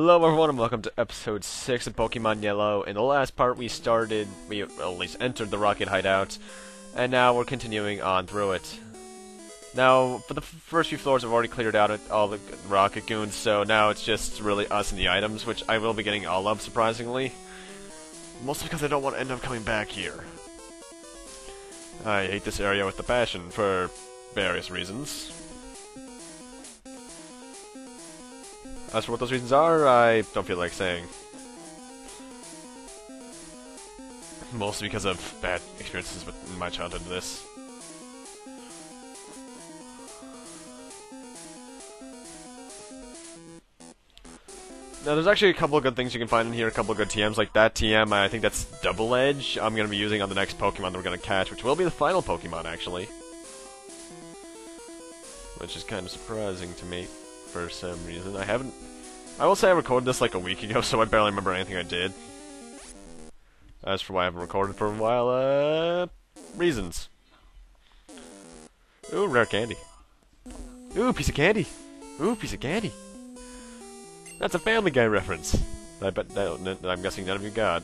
Hello everyone and welcome to episode 6 of Pokemon Yellow. In the last part we at least entered the rocket hideout, and now we're continuing on through it. Now, for the first few floors I've already cleared out all the rocket goons, so now it's just really us and the items, which I will be getting all of, surprisingly. Mostly because I don't want to end up coming back here. I hate this area with a passion, for various reasons. As for what those reasons are, I don't feel like saying. Mostly because of bad experiences in my childhood with this. Now, there's actually a couple of good things you can find in here, a couple of good TMs, like that TM, I think that's Double Edge, I'm going to be using on the next Pokemon that we're going to catch, which will be the final Pokemon, actually. Which is kind of surprising to me, for some reason. I will say I recorded this like a week ago, so I barely remember anything I did. As for why I haven't recorded for a while, reasons. Ooh, rare candy. Ooh, piece of candy. Ooh, piece of candy. That's a Family Guy reference. I bet that I'm guessing none of you got.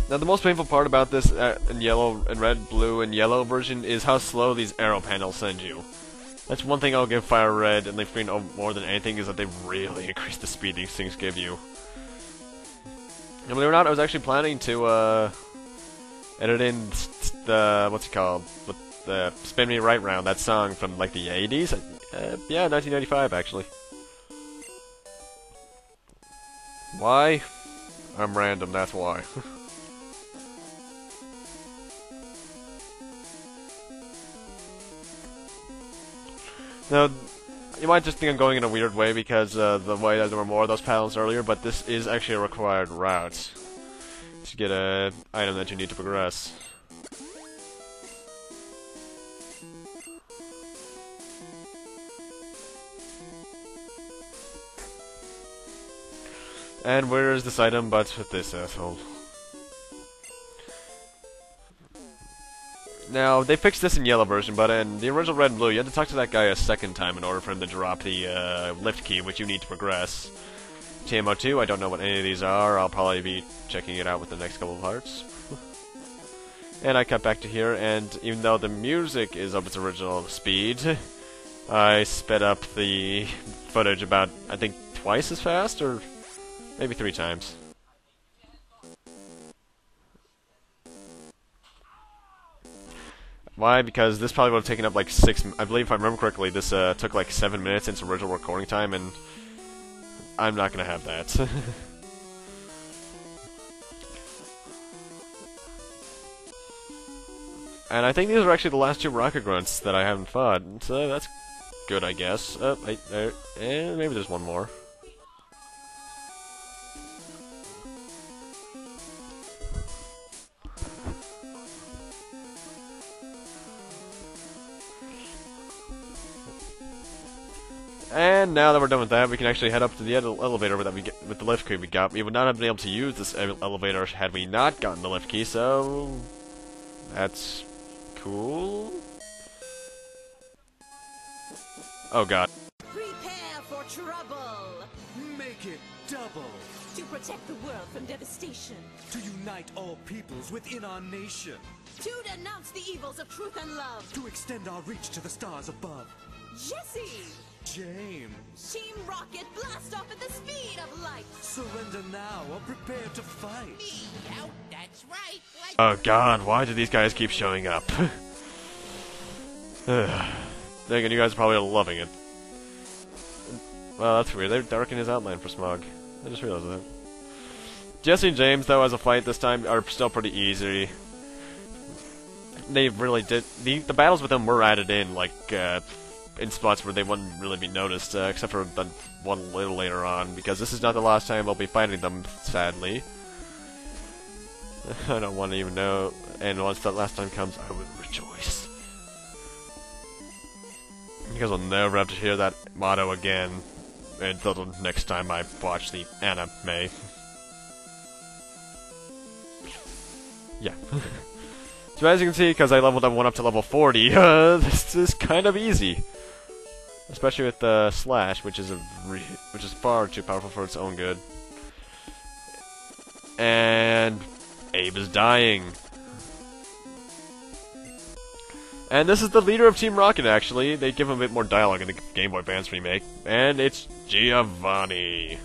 Now, the most painful part about this in yellow, and red, blue, and yellow version is how slow these arrow panels send you. That's one thing I'll give Fire Red and Leaf Green more than anything, is that they really increase the speed these things give you. And believe it or not, I was actually planning to edit in the what's it called, with the "Spin Me Right" round, that song from like the 80s. Yeah, 1995 actually. Why? I'm random. That's why. Now, you might just think I'm going in a weird way because the way that there were more of those panels earlier, but this is actually a required route to get an item that you need to progress. And where is this item but with this asshole? Now, they fixed this in yellow version, but in the original red and blue, you had to talk to that guy a second time in order for him to drop the lift key, which you need to progress. TMO2, I don't know what any of these are. I'll probably be checking it out with the next couple of parts. And I cut back to here, and even though the music is of its original speed, I sped up the footage about, I think, twice as fast, or maybe 3 times. Why? Because this probably would have taken up like 6... I believe, if I remember correctly, this took like 7 minutes in its original recording time, and I'm not going to have that. And I think these are actually the last 2 rocket grunts that I haven't fought, so that's good, I guess. Maybe there's one more. And now that we're done with that, we can actually head up to the elevator that we get with the lift key we got. We would not have been able to use this elevator had we not gotten the lift key, so that's cool. Oh god. Prepare for trouble! Make it double! To protect the world from devastation. To unite all peoples within our nation. To denounce the evils of truth and love. To extend our reach to the stars above. Jesse! James! Team Rocket, blast off at the speed of light! Surrender now or prepare to fight! Meow, that's right! Oh god, why do these guys keep showing up? Thinking you guys are probably loving it. Well, that's weird. They darkened his outline for Smog. I just realized that. Jesse and James, though, as a fight this time, are still pretty easy. They really did... The battles with them were added in, like, in spots where they wouldn't really be noticed, except for the one a little later on, because this is not the last time I'll be fighting them, sadly. I don't want to even know, and once that last time comes, I will rejoice. Because I'll never have to hear that motto again until the next time I watch the anime. Yeah. So as you can see, because I leveled up to level 40, this is kind of easy. Especially with the Slash, which is far too powerful for its own good. And Abe is dying. And this is the leader of Team Rocket, actually. They give him a bit more dialogue in the Game Boy Advance remake. And it's Giovanni.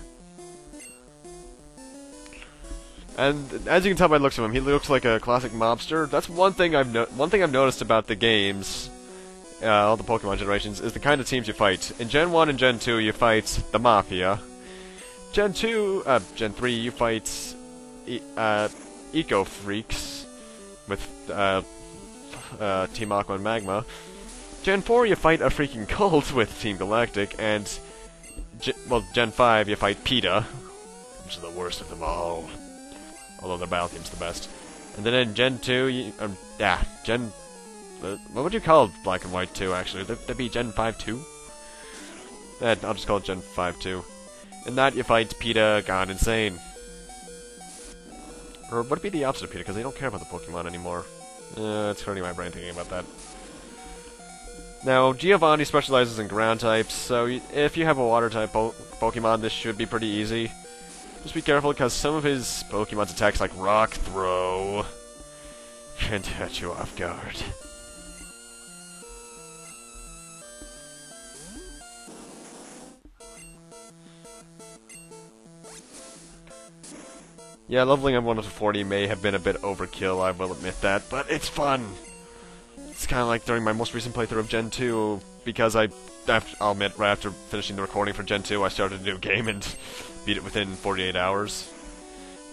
And as you can tell by the looks of him, he looks like a classic mobster. That's one thing I've noticed about the games, all the Pokemon generations, is the kind of teams you fight. In Gen 1 and Gen 2, you fight the Mafia. Gen 3, you fight Eco Freaks with Team Aqua and Magma. Gen 4, you fight a freaking cult with Team Galactic, and Gen 5, you fight PETA, which is the worst of them all. Although their battle team's the best. And then in Gen 2, what would you call Black and White 2, actually? Would that be Gen 5 2? I'll just call it Gen 5 2. In that, you fight PETA gone insane. Or would it be the opposite of PETA, because they don't care about the Pokemon anymore? It's hurting my brain thinking about that. Now, Giovanni specializes in ground types, so if you have a water type Pokemon, this should be pretty easy. Just be careful, because some of his Pokemon's attacks, like Rock Throw, can catch you off guard. Yeah, leveling up 1 up to 40 may have been a bit overkill, I will admit that, but it's fun! It's kind of like during my most recent playthrough of Gen 2, because I'll admit, right after finishing the recording for Gen 2, I started a new game and beat it within 48 hours.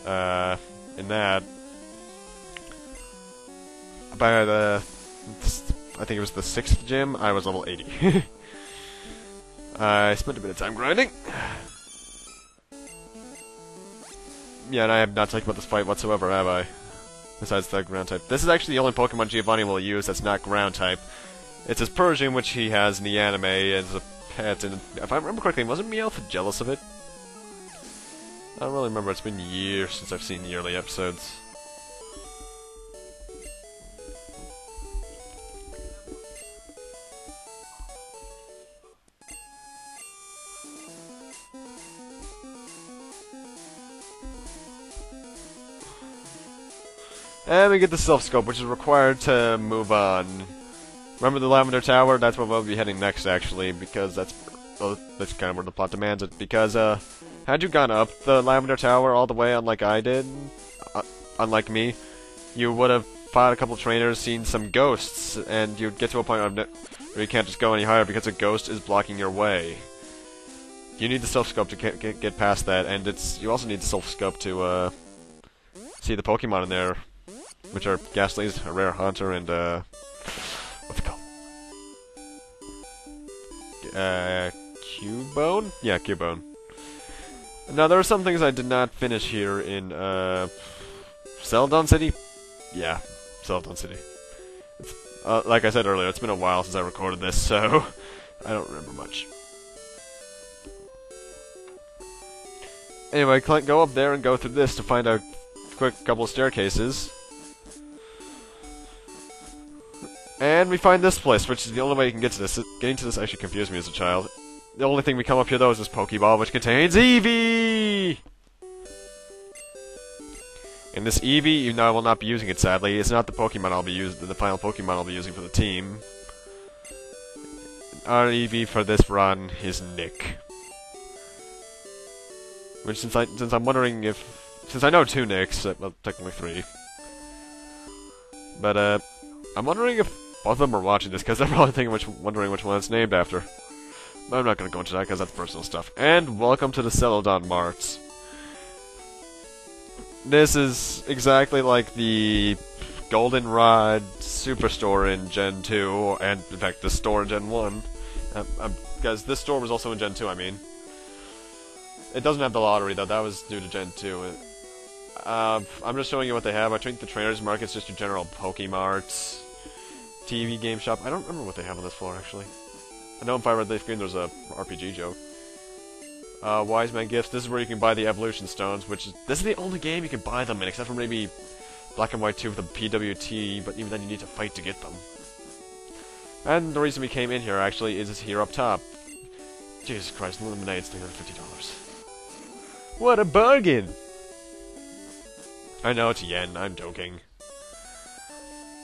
In that, by I think it was the 6th gym, I was level 80. I spent a bit of time grinding. Yeah, and I have not talked about this fight whatsoever, have I? Besides the ground type. This is actually the only Pokemon Giovanni will use that's not ground type. It's his Persian, which he has in the anime as a pet, and if I remember correctly, wasn't Meowth jealous of it? I don't really remember, it's been years since I've seen the early episodes. And we get the Self-Scope, which is required to move on. Remember the Lavender Tower? That's where we'll be heading next, actually, because that's kind of where the plot demands it. Because, had you gone up the Lavender Tower all the way, unlike I did, unlike me, you would have fought a couple trainers, seen some ghosts, and you'd get to a point where you can't just go any higher because a ghost is blocking your way. You need the Self-Scope to get past that, and you also need the Self-Scope to, see the Pokemon in there. Which are Ghastly's, a rare hunter, and what's it called? Cubone? Yeah, Cubone. Now, there are some things I did not finish here in, Celadon City? Yeah, Celadon City. Like I said earlier, it's been a while since I recorded this, so I don't remember much. Anyway, go up there and go through this to find a quick couple of staircases. And we find this place, which is the only way you can get to this. Getting to this actually confused me as a child. The only thing we come up here, though, is this Pokeball, which contains Eevee! And this Eevee, even though I will not be using it, sadly, is not the Pokemon I'll be using, the final Pokemon I'll be using for the team. Our Eevee for this run is Nick. Which, since I'm wondering if... Since I know 2 Nicks, well, technically 3. But, I'm wondering if both of them are watching this, because they're probably wondering which one it's named after. But I'm not going to go into that, because that's personal stuff. And welcome to the Celadon Marts. This is exactly like the Goldenrod Superstore in Gen 2, and in fact, the store in Gen 1. Because this store was also in Gen 2, I mean. It doesn't have the lottery, though. That was due to Gen 2. I'm just showing you what they have. I think the Trader's Market's just your general Pokemarts. TV game shop. I don't remember what they have on this floor, actually. I know if I read the screen, there's a RPG joke. Wise Man Gifts. This is where you can buy the Evolution Stones, which is... This is the only game you can buy them in, except for maybe Black and White 2 with the PWT, but even then you need to fight to get them. And the reason we came in here, actually, is here up top. Jesus Christ, lemonade's $350. What a bargain! I know, it's yen, I'm joking.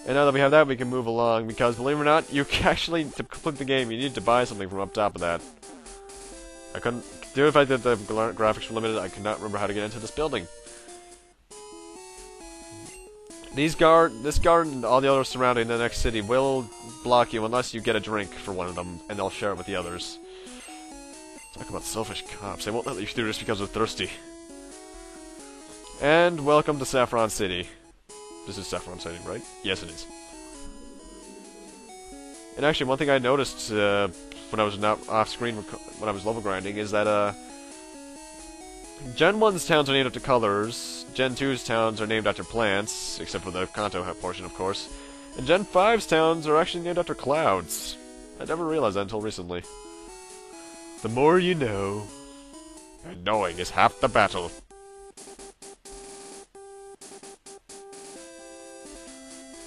And now that we have that, we can move along, because believe it or not, you actually, to complete the game, you need to buy something from up top of that. I couldn't do it if I did the graphics were limited. I could not remember how to get into this building. This guard and all the others surrounding the next city will block you unless you get a drink for one of them, and they'll share it with the others. Talk about selfish cops. They won't let you do this because they're thirsty. And welcome to Saffron City. This is Saffron City, right? Yes, it is. And actually, one thing I noticed when I was not off-screen when I was level grinding is that Gen 1's towns are named after colors, Gen 2's towns are named after plants, except for the Kanto portion, of course, and Gen 5's towns are actually named after clouds. I never realized that until recently. The more you know, and knowing is half the battle.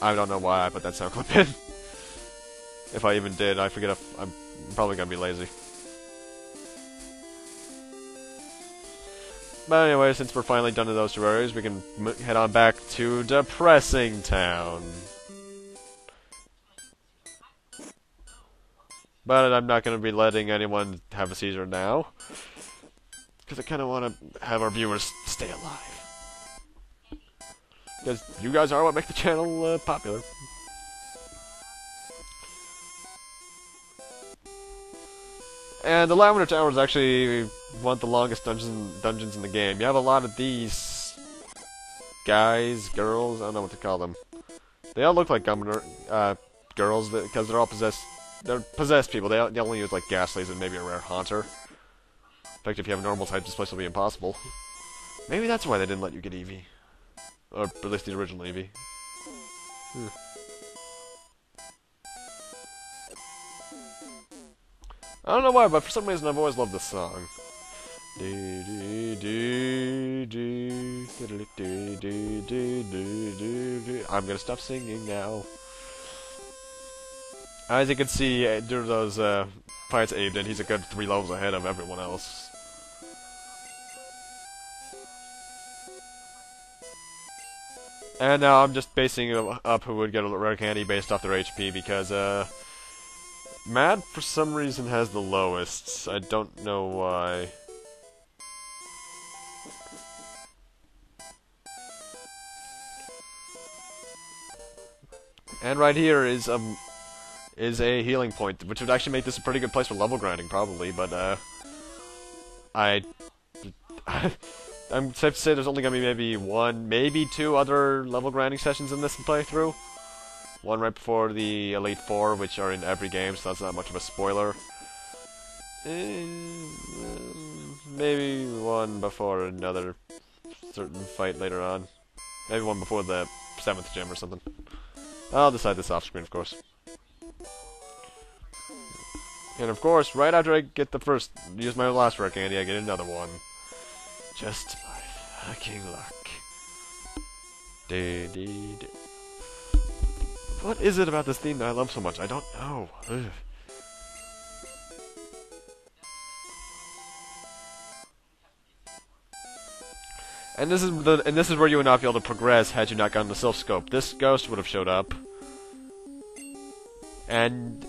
I don't know why I put that sound clip in. If I even did, I forget if I'm probably gonna be lazy. But anyway, since we're finally done in those two areas, we can head on back to Depressing Town. But I'm not gonna be letting anyone have a seizure now, because I kind of want to have our viewers stay alive. Because you guys are what make the channel popular. And the Lavender Tower is actually one of the longest dungeons in the game. You have a lot of these guys, girls, I don't know what to call them. They all look like girls because they're all possessed. They're possessed people. They only use like gas lasers and maybe a rare haunter. In fact, if you have normal types, this place will be impossible. Maybe that's why they didn't let you get Eevee. Or at least the original Eevee. I don't know why, but for some reason I've always loved this song. I'm gonna stop singing now. As you can see, due to those fights Abe did, he's a good 3 levels ahead of everyone else. And now I'm just basing up who would get a rare candy based off their HP, because Matt, for some reason, has the lowest. I don't know why. And right here is a healing point, which would actually make this a pretty good place for level grinding, probably, but I'm safe to say there's only gonna be maybe 1, maybe 2 other level grinding sessions in this playthrough. One right before the Elite Four, which are in every game, so that's not much of a spoiler. Maybe one before another certain fight later on. Maybe one before the 7th gym or something. I'll decide this off screen, of course. And of course, right after I get the use my last rare candy, I get another one. Just by fucking luck. What is it about this theme that I love so much? I don't know. Ugh. And this is where you would not be able to progress had you not gotten the Silph Scope. This ghost would have showed up, and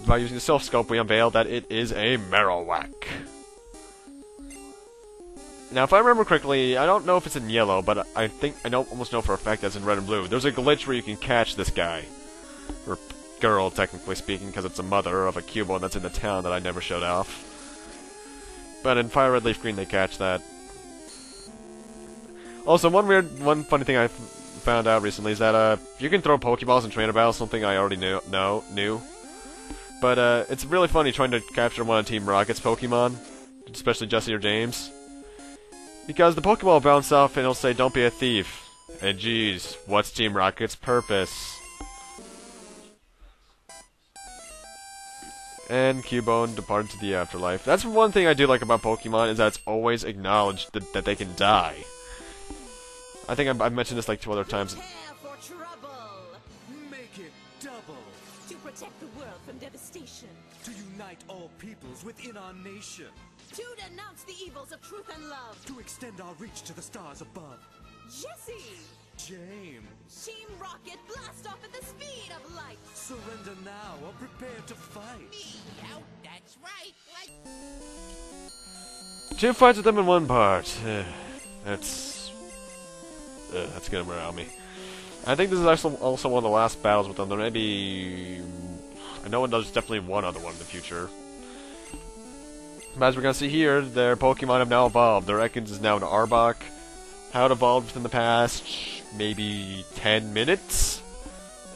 by using the Silph Scope, we unveiled that it is a Marowak. Now, if I remember correctly, I don't know if it's in yellow, but I think I almost know for a fact that's in red and blue. There's a glitch where you can catch this guy. Or girl, technically speaking, because it's a mother of a Cubone that's in the town that I never showed off. But in Fire Red Leaf Green, they catch that. Also, one funny thing I found out recently is that you can throw Pokeballs in trainer battles, something I already knew. But it's really funny trying to capture one of Team Rocket's Pokemon, especially Jesse or James. Because the Pokeball will bounce off and it'll say, "Don't be a thief." And geez, what's Team Rocket's purpose? And Cubone departed to the afterlife. That's one thing I do like about Pokemon, is that it's always acknowledged that they can die. I think I've mentioned this like 2 other times. Prepare for trouble. Make it double. To protect the world from devastation. To unite all peoples within our nation. To denounce the evils of truth and love. To extend our reach to the stars above. Jesse! James. Team Rocket, blast off at the speed of light. Surrender now or prepare to fight. Meow, that's right. 2 fights with them in 1 part. That's gonna morale me. I think this is also one of the last battles with them. There may be... I know there's definitely one other one in the future. But as we're gonna see here, their Pokemon have now evolved. Their Ekans is now an Arbok. How it evolved within the past... maybe 10 minutes?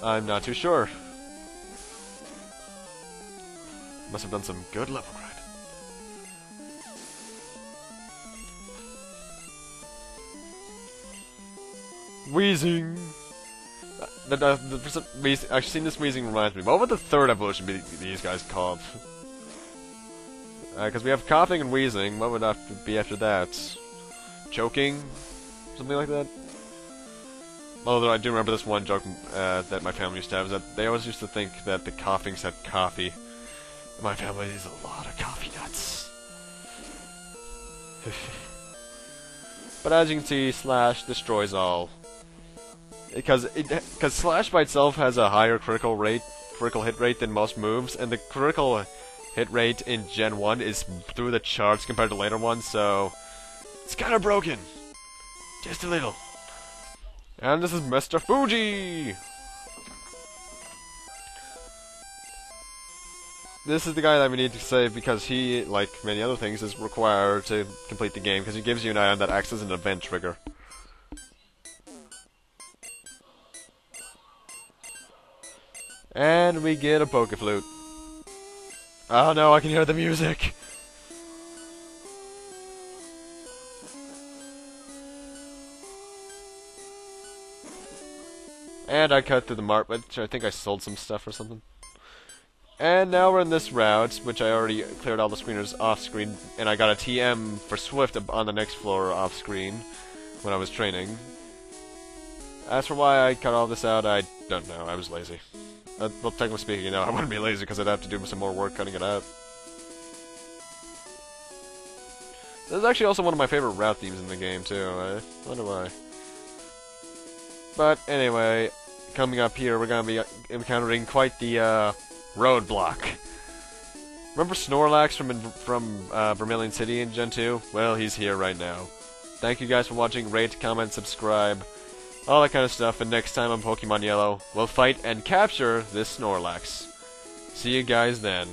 I'm not too sure. Must have done some good level grind. Wheezing. Actually, seeing this Wheezing reminds me. What would the 3rd evolution be these guys called? Because we have coughing and wheezing. What would that be after that? Choking? Something like that? Although I do remember this one joke that my family used to have, is that they always used to think that the coughing said coffee. My family eats a lot of coffee nuts. But as you can see, Slash destroys all. Because Slash by itself has a higher critical hit rate than most moves, and the critical hit rate in Gen 1 is through the charts compared to later ones, so it's kind of broken. Just a little. And this is Mr. Fuji! This is the guy that we need to save because he, like many other things, is required to complete the game because he gives you an item that acts as an event trigger. And we get a Pokeflute. Oh no, I can hear the music! And I cut through the mart, which I think I sold some stuff or something. And now we're in this route, which I already cleared all the screeners off-screen, and I got a TM for Swift on the next floor off-screen when I was training. As for why I cut all this out, I don't know. I was lazy. Well, technically speaking, no, I wouldn't be lazy because I'd have to do some more work cutting it out. This is actually also one of my favorite route themes in the game, too. I wonder why. But anyway, coming up here, we're going to be encountering quite the roadblock. Remember Snorlax from Vermilion City in Gen 2? Well, he's here right now. Thank you guys for watching. Rate, comment, subscribe, all that kind of stuff. And next time on Pokemon Yellow, we'll fight and capture this Snorlax. See you guys then.